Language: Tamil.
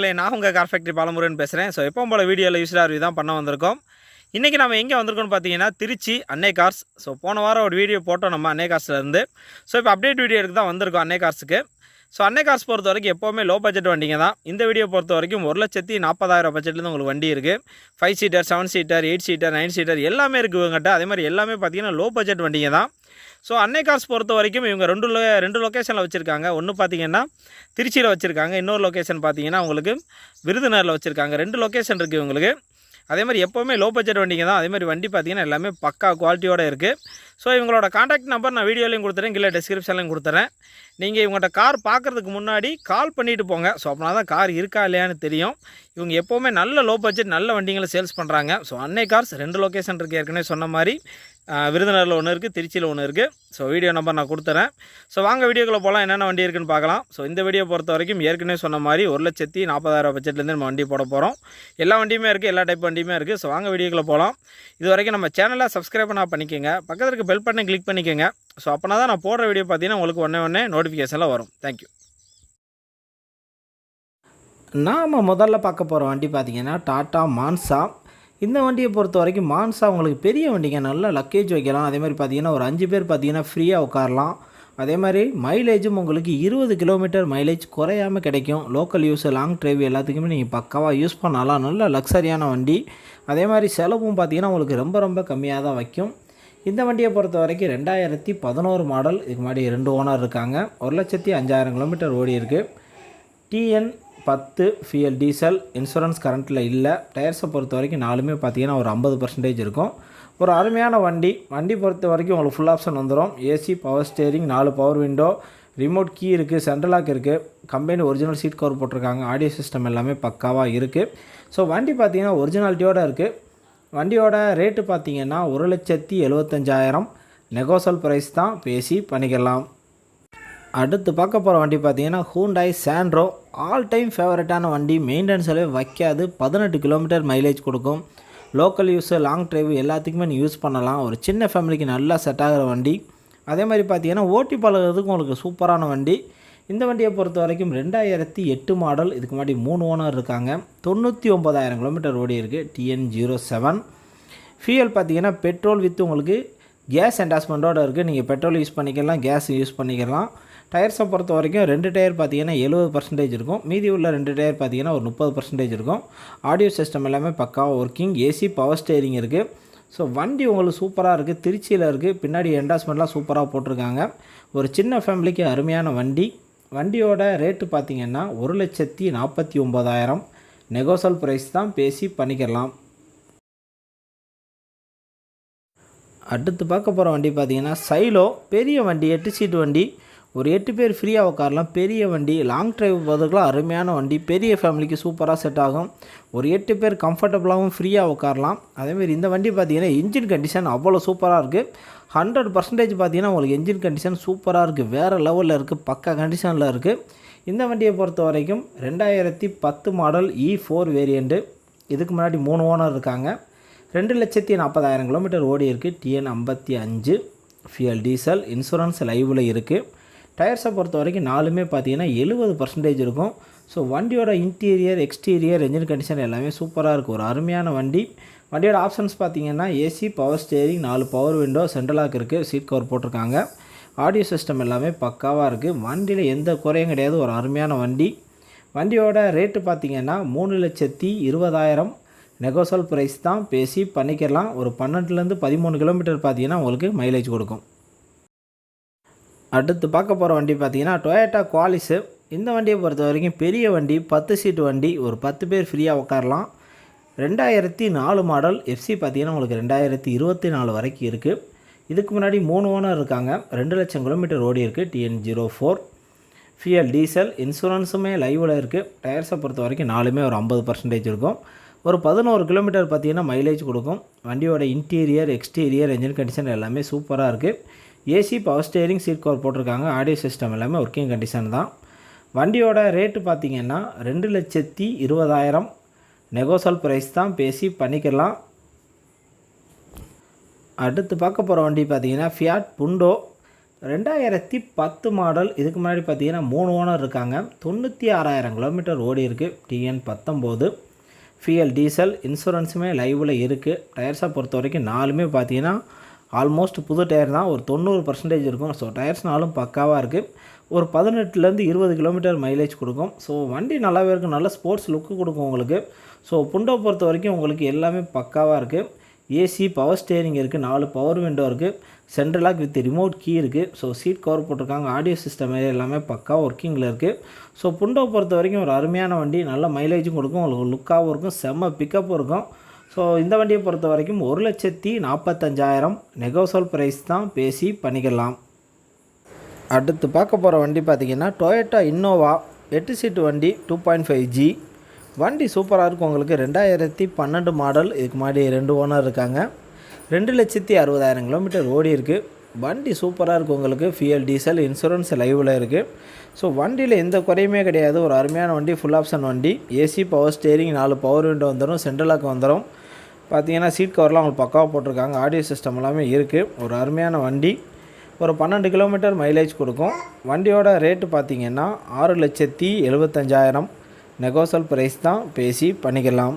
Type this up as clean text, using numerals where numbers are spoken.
மக்களே, நான் உங்கள் கார் ஃபேக்ட்ரி பாலமுருகன் பேசுகிறேன். ஸோ எப்பவும் போல் வீடியோவில் யூஸ்டாக ரிவ்யூ தான் பண்ண வந்திருக்கோம். இன்றைக்கி நம்ம எங்கே வந்திருக்கோம்னு பார்த்தீங்கன்னா திருச்சி அன்னை கார்ஸ். ஸோ போன வாரம் ஒரு வீடியோ போட்டோம் நம்ம அன்னை கார்ஸ்லேருந்து. ஸோ இப்போ அப்டேட் வீடியோ எடுத்து தான் வந்திருக்கோம் அன்னை கார்ஸுக்கு. ஸோ அன்னை கார்ஸ் பொறுத்த வரைக்கும் எப்போவுமே லோ பட்ஜெட் வண்டிங்க தான். இந்த வீடியோ பொறுத்த வரைக்கும் 1,40,000 பட்ஜெட்லேருந்து உங்களுக்கு வண்டி இருக்குது. 5 சீட்டர், 7 சீட்டர், 8 சீட்டர், 9 சீட்டர் எல்லாமே இருக்குது இவங்ககிட்ட. அதே மாதிரி எல்லாமே பார்த்தீங்கன்னா லோ பட்ஜெட் வண்டிங்க தான். ஸோ அன்னை கார்ஸ் பொறுத்த வரைக்கும் இவங்க ரெண்டு லொக்கேஷனில் வச்சுருக்காங்க. ஒன்று பார்த்தீங்கன்னா திருச்சியில் வச்சுருக்காங்க, இன்னொரு லொக்கேஷன் பார்த்தீங்கன்னா உங்களுக்கு விருதுநகரில் வச்சுருக்காங்க. 2 லொக்கேஷன் இருக்குது இவங்களுக்கு. அதே மாதிரி எப்போவுமே லோ பட்ஜெட் வண்டிங்க தான். அதே மாதிரி வண்டி பார்த்தீங்கன்னா எல்லாமே பக்கா குவாலிட்டியோடு இருக்குது. ஸோ இவங்களோட காண்டாக்ட் நம்பர் நான் வீடியோலையும் கொடுத்துறேன், கீழே டிஸ்கிரிப்ஷன்லையும் கொடுத்துறேன். நீங்கள் இவங்கள்ட்ட கார் பார்க்குறதுக்கு முன்னாடி கால் பண்ணிவிட்டு போங்க. ஸோ அப்படின்னா தான் கார் இருக்கா இல்லையான்னு தெரியும். இவங்க எப்போவுமே நல்ல லோ பட்ஜெட் நல்ல வண்டிங்களை சேல்ஸ் பண்ணுறாங்க. ஸோ அன்னை கார்ஸ் 2 லொக்கேஷன் இருக்குது. ஏற்கனவே சொன்ன மாதிரி விருதுநகரில் ஒன்று இருக்குது, திருச்சியில் ஒன்று இருக்குது. ஸோ வீடியோ நம்பர் நான் கொடுத்துறேன். ஸோ வாங்க வீடியோக்குள்ளே போகலாம், என்னென்ன வண்டி இருக்குன்னு பார்க்கலாம். ஸோ இந்த வீடியோ பொறுத்த வரைக்கும் ஏற்கனவே சொன்ன மாதிரி 1,40,000 பட்ஜெட்லேருந்து நம்ம வண்டி போட போகிறோம். எல்லா வண்டியுமே இருக்குது, எல்லா டைப் வண்டியுமே இருக்குது. ஸோ வாங்க வீடியோக்குள்ளே போகலாம். இது வரைக்கும் நம்ம சேனலை சப்ஸ்கிரைப் பண்ணால் பண்ணிக்கோங்க, பக்கத்தில் இருக்க பெல் பட்டனை கிளிக் பண்ணிக்கோங்க. ஸோ அப்போனா தான் நான் போடுற வீடியோ பார்த்தீங்கன்னா உங்களுக்கு ஒன்றே நோட்டிஃபிகேஷனில் வரும். தேங்க்யூ. நாம் முதல்ல பார்க்க போகிற வண்டி பார்த்திங்கன்னா டாட்டா மான்சா. இந்த வண்டியை பொறுத்த வரைக்கும் மான்சா உங்களுக்கு பெரிய வண்டிங்க, நல்லா லக்கேஜ் வைக்கலாம். அதே மாதிரி பார்த்திங்கன்னா ஒரு 5 பேர் பார்த்திங்கன்னா ஃப்ரீயாக உட்காரலாம். அதே மாதிரி மைலேஜும் உங்களுக்கு 20 கிலோமீட்டர் மைலேஜ் குறையாமல் கிடைக்கும். லோக்கல் யூஸ், லாங் ட்ரைவ் எல்லாத்துக்குமே நீங்கள் பக்காவாக யூஸ் பண்ணலாம். நல்ல லக்ஸரியான வண்டி. அதே மாதிரி செலவும் பார்த்திங்கன்னா உங்களுக்கு ரொம்ப கம்மியாக தான் வைக்கும். இந்த வண்டியை பொறுத்த வரைக்கும் 2011 மாடல். இதுக்கு முன்னாடி 2 ஓனர் இருக்காங்க. 1,05,000 கிலோமீட்டர் ஓடி இருக்குது. TN 10 ஃபியல் diesel. இன்சூரன்ஸ் கரண்ட்டில் இல்லை. டயர்ஸை பொறுத்த வரைக்கும் 4மே பார்த்திங்கன்னா ஒரு 50% இருக்கும். ஒரு அருமையான வண்டி. வண்டி பொறுத்த வரைக்கும் உங்களுக்கு ஃபுல் ஆப்ஷன் வந்துடும். AC, power steering, 4 power window, remote key இருக்குது, சென்ட்ரல் லாக் இருக்குது. கம்பெனி ஒரிஜினல் சீட் கவர் போட்டிருக்காங்க. ஆடியோ சிஸ்டம் எல்லாமே பக்காவாக இருக்குது. ஸோ வண்டி பார்த்திங்கன்னா ஒரிஜினாலிட்டியோடு இருக்குது. வண்டியோட ரேட்டு பார்த்திங்கன்னா 1,75,000. நெகோசல் ப்ரைஸ் தான், பேசி பண்ணிக்கலாம். அடுத்து பார்க்க போகிற வண்டி பார்த்திங்கன்னா ஹூண்டாய் சாண்ட்ரோ. ஆல் டைம் ஃபேவரட்டான வண்டி. மெயின்டெனன்ஸிலே வைக்காது. 18 கிலோமீட்டர் மைலேஜ் கொடுக்கும். லோக்கல் யூஸு, லாங் ட்ரைவ் எல்லாத்துக்குமே நீங்கள் யூஸ் பண்ணலாம். ஒரு சின்ன ஃபேமிலிக்கு நல்லா செட் ஆகிற வண்டி. அதே மாதிரி பார்த்திங்கன்னா ஓட்டி பழகிறதுக்கு உங்களுக்கு சூப்பரான வண்டி. இந்த வண்டியை பொறுத்த வரைக்கும் 2008 மாடல். இதுக்கு முன்னாடி 3 ஓனர் இருக்காங்க. 99,000 கிலோமீட்டர் ஓடி இருக்குது. TN 07. ஃபியூயல் பார்த்திங்கன்னா பெட்ரோல் வித் உங்களுக்கு கேஸ் என்டாஸ்மெண்ட்டோடு இருக்குது. நீங்கள் பெட்ரோல் யூஸ் பண்ணிக்கலாம், கேஸ் யூஸ் பண்ணிக்கலாம். டயர்ஸை பொறுத்த வரைக்கும் 2 டயர் பார்த்திங்கன்னா 70% இருக்கும். மீதி உள்ள 2 டயர் பார்த்திங்கன்னா ஒரு 30% இருக்கும். ஆடியோ சிஸ்டம் எல்லாமே பக்காவாக ஒர்க்கிங். ஏசி, பவர் ஸ்டேரிங் இருக்குது. ஸோ வண்டி உங்களுக்கு சூப்பராக இருக்குது. திருச்சியில் இருக்குது. பின்னாடி என்டாஸ்மெண்ட்லாம் சூப்பராக போட்டிருக்காங்க. ஒரு சின்ன ஃபேமிலிக்கு அருமையான வண்டி. வண்டியோட ரேட்டு பார்த்திங்கன்னா 1,49,000. நெகோசல் ப்ரைஸ் தான், பேசி பண்ணிக்கலாம். அடுத்து பார்க்க போகிற வண்டி பார்த்திங்கன்னா சைலோ. பெரிய வண்டி, 8 சீட் வண்டி. ஒரு 8 பேர் ஃப்ரீயாக உட்காரலாம். பெரிய வண்டி. லாங் ட்ரைவ் போகிறதுக்குலாம் அருமையான வண்டி. பெரிய ஃபேமிலிக்கு சூப்பராக செட் ஆகும். ஒரு 8 பேர் கம்ஃபர்டபுளாகவும் ஃப்ரீயாக உட்காரலாம். அதேமாதிரி இந்த வண்டி பார்த்திங்கன்னா இன்ஜின் கண்டிஷன் அவ்வளோ சூப்பராக இருக்குது. 100% பார்த்திங்கன்னா உங்களுக்கு இன்ஜின் கண்டிஷன் சூப்பராக இருக்குது. வேறு லெவலில் இருக்குது. பக்கா கண்டிஷனில் இருக்குது. இந்த வண்டியை பொறுத்த வரைக்கும் 2010 மாடல் E4 வேரியண்ட்டு. இதுக்கு முன்னாடி 3 ஓனர் இருக்காங்க. 2,40,000 கிலோமீட்டர் ஓடி இருக்குது. TN 55 ஃபியல் diesel. இன்சூரன்ஸ் லைவில் இருக்குது. டயர்ஸை பொறுத்த வரைக்கும் 4மே பார்த்திங்கன்னா 70% இருக்கும். ஸோ வண்டியோட இன்டீரியர், எக்ஸ்டீரியர், என்ஜின் கண்டிஷன் எல்லாமே சூப்பராக இருக்குது. ஒரு அருமையான வண்டி. வண்டியோட ஆப்ஷன்ஸ் பார்த்திங்கன்னா AC, power steering, 4 power window, central lock இருக்குது, சீட் கவர் போட்டிருக்காங்க. ஆடியோ சிஸ்டம் எல்லாமே பக்காவாக இருக்குது. வண்டியில் எந்த குறையும் கிடையாது. ஒரு அருமையான வண்டி. வண்டியோட ரேட்டு பார்த்திங்கன்னா 3,20,000. நெகோசல் ப்ரைஸ் தான், பேசி பண்ணிக்கலாம். ஒரு 12லேருந்து 13 கிலோமீட்டர் பார்த்திங்கன்னா உங்களுக்கு மைலேஜ் கொடுக்கும். அடுத்து பார்க்க போகிற வண்டி பார்த்திங்கன்னா டொயோட்டா குவாலிஸு. இந்த வண்டியை பொறுத்த வரைக்கும் பெரிய வண்டி, 10 சீட் வண்டி. ஒரு 10 பேர் ஃப்ரீயாக உட்காரலாம். 2004 மாடல். FC பார்த்திங்கன்னா உங்களுக்கு 2024 வரைக்கும் இருக்குது. இதுக்கு முன்னாடி 3 ஓனர் இருக்காங்க. 2 லட்சம் கிலோமீட்டர் ஓடி இருக்குது. TN 04 ஃபியல் diesel. இன்சூரன்ஸுமே லைவில் இருக்குது. டயர்ஸை பொறுத்த வரைக்கும் 4மே ஒரு 50% இருக்கும். ஒரு 11 கிலோமீட்டர் பார்த்திங்கன்னா மைலேஜ் கொடுக்கும். வண்டியோட இன்டீரியர், எக்ஸ்டீரியர், என்ஜின் கண்டிஷன் எல்லாமே சூப்பராக இருக்குது. AC, power steering, seat cover போட்டிருக்காங்க. ஆடியோ சிஸ்டம் எல்லாமே ஒர்க்கிங் கண்டிஷன் தான். வண்டியோட ரேட்டு பார்த்திங்கன்னா 2,20,000. நெகோசல் ப்ரைஸ் தான், பேசி பண்ணிக்கலாம். அடுத்து பார்க்க போகிற வண்டி பார்த்திங்கன்னா ஃபியாட் புண்டோ. 2010 மாடல். இதுக்கு முன்னாடி பார்த்தீங்கன்னா 3 ஓனர் இருக்காங்க. 96,000 கிலோமீட்டர் ஓடி இருக்குது. TN 19 ஃபியல் diesel. இன்சூரன்ஸுமே லைவில் இருக்குது. டயர்ஸை பொறுத்த வரைக்கும் 4மே பார்த்தீங்கன்னா ஆல்மோஸ்ட் புது டயர் தான். ஒரு 90% இருக்கும். ஸோ டயர்ஸ்னாலும் பக்காவாக இருக்குது. ஒரு 18லேருந்து 20 கிலோமீட்டர் மைலேஜ் கொடுக்கும். ஸோ வண்டி நல்லாவே இருக்கும். நல்ல ஸ்போர்ட்ஸ் லுக்கு கொடுக்கும் உங்களுக்கு. ஸோ புண்டோ பொறுத்த வரைக்கும் உங்களுக்கு எல்லாமே பக்காவாக இருக்குது. ஏசி, பவர் ஸ்டேரிங் இருக்குது, 4 பவர் விண்டோ இருக்குது, central lock with remote key இருக்குது. ஸோ சீட் கவர் போட்டிருக்காங்க. ஆடியோ சிஸ்டம் எல்லாமே பக்கா ஒர்க்கிங்கில் இருக்குது. ஸோ புண்டோ பொறுத்த வரைக்கும் ஒரு அருமையான வண்டி. நல்ல மைலேஜும் கொடுக்கும், உங்களுக்கு லுக்காகவும் இருக்கும், செம்ம பிக்கப்பும் இருக்கும். ஸோ இந்த வண்டியை பொறுத்த வரைக்கும் 1,45,000 நெகோசல் ப்ரைஸ் தான், பேசி பண்ணிக்கலாம். அடுத்து பார்க்க போகிற வண்டி பார்த்திங்கன்னா டொயோட்டா இன்னோவா 8 சீட்டு வண்டி 2.5G. வண்டி சூப்பராக இருக்கும் உங்களுக்கு. 2012 மாடல். இதுக்கு முன்னாடி 2 ஓனர் இருக்காங்க. 2,60,000 கிலோமீட்டர் ஓடி இருக்குது. வண்டி சூப்பராக இருக்கும் உங்களுக்கு. ஃபியல் டீசல், இன்சூரன்ஸ் லைவில் இருக்குது. ஸோ வண்டியில் எந்த குறையுமே கிடையாது. ஒரு அருமையான வண்டி, ஃபுல் ஆப்ஷன் வண்டி. AC, power steering, 4 power window வந்துடும், சென்ட்ரல் லாக் வந்துடும். பார்த்தீங்கன்னா சீட் கவர்லாம் உங்களுக்கு பக்காவாக போட்டிருக்காங்க. ஆடியோ சிஸ்டம் எல்லாமே இருக்குது. ஒரு அருமையான வண்டி. ஒரு 12 கிலோமீட்டர் மைலேஜ் கொடுக்கும். வண்டியோட ரேட்டு பார்த்திங்கன்னா 6,75,000 நெகோசல் ப்ரைஸ் தான், பேசி பண்ணிக்கலாம்.